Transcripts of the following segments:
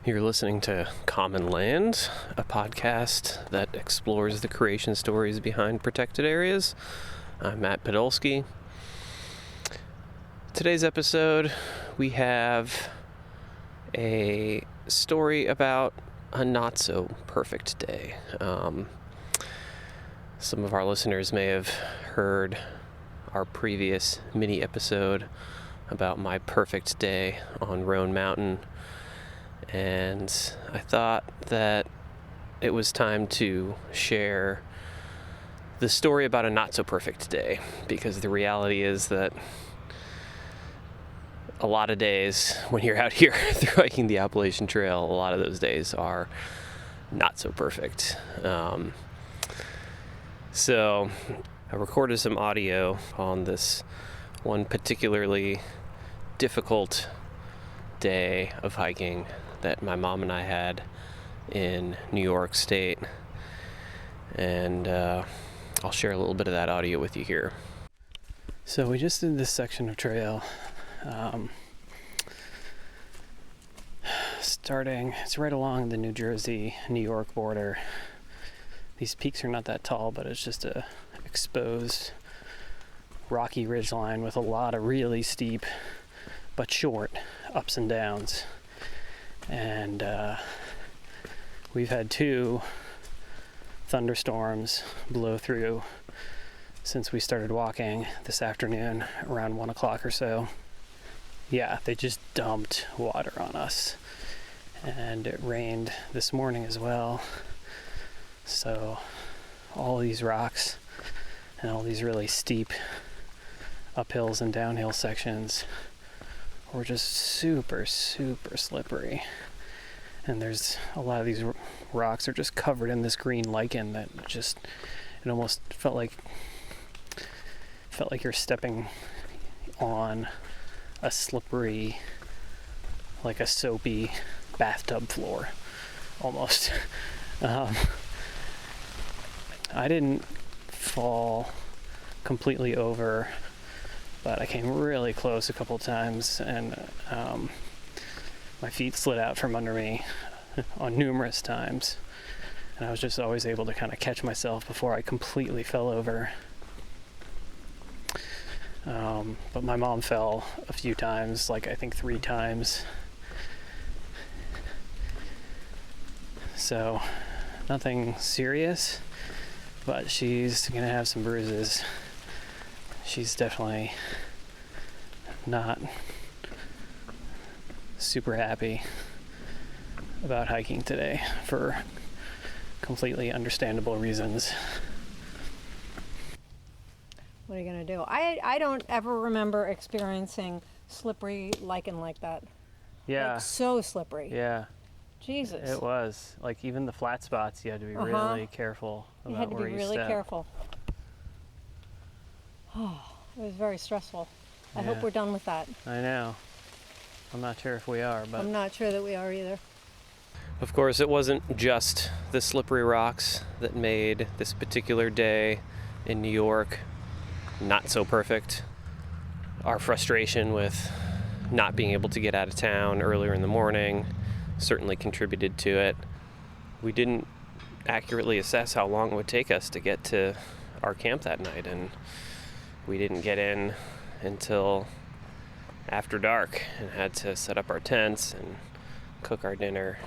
You're listening to Common Land, a podcast that explores the creation stories behind protected areas. I'm Matt Podolsky. Today's episode, we have a story about a not-so-perfect day. Some of our listeners may have heard our previous mini-episode about my perfect day on Roan Mountain, and I thought that it was time to share the story about a not-so-perfect day, because the reality is that a lot of days when you're out here through hiking the Appalachian Trail, a lot of those days are not so perfect. So I recorded some audio on this one particularly difficult day of hiking that my mom and I had in New York State, and I'll share a little bit of that audio with you here. So we just did this section of trail, it's right along the New Jersey-New York border. These peaks are not that tall, but it's just a exposed rocky ridgeline with a lot of really steep but short ups and downs. And we've had 2 thunderstorms blow through since we started walking this afternoon around 1 o'clock or so. Yeah, they just dumped water on us. And it rained this morning as well. So all these rocks and all these really steep uphills and downhill sections were just super, super slippery. And there's a lot of these rocks are just covered in this green lichen that just, it almost felt like you're stepping on a slippery, like a soapy bathtub floor, almost. I didn't fall completely over, but I came really close a couple times, and my feet slid out from under me on numerous times, and I was just always able to kind of catch myself before I completely fell over. But my mom fell a few times, like I think 3 times. So nothing serious, but she's gonna have some bruises. She's definitely not super happy about hiking today for completely understandable reasons. What are you going to do? I don't ever remember experiencing slippery lichen like that. Yeah. Like so slippery. Yeah. Jesus. It was. Like even the flat spots, you had to be really careful about where you step. You had to be really careful. Oh, it was very stressful. I hope we're done with that. I know. I'm not sure if we are, but I'm not sure that we are either. Of course, it wasn't just the slippery rocks that made this particular day in New York not so perfect. Our frustration with not being able to get out of town earlier in the morning certainly contributed to it. We didn't accurately assess how long it would take us to get to our camp that night, and we didn't get in until after dark and had to set up our tents and cook our dinner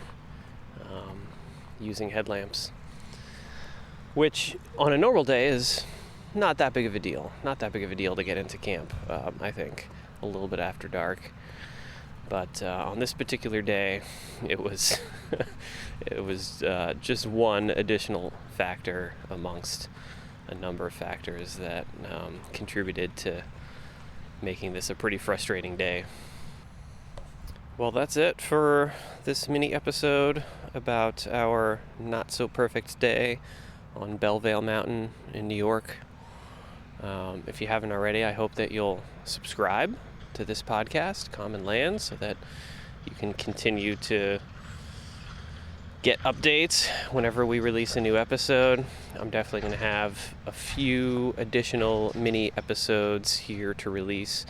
using headlamps, which on a normal day is not that big of a deal. Not that big of a deal to get into camp, I think, a little bit after dark. But on this particular day, it was just one additional factor amongst a number of factors that contributed to making this a pretty frustrating day. Well, that's it for this mini episode about our not-so-perfect day on Bellvale Mountain in New York. If you haven't already, I hope that you'll subscribe to this podcast, Common Land, so that you can continue to get updates whenever we release a new episode. I'm definitely going to have a few additional mini episodes here to release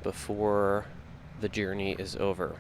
before the journey is over.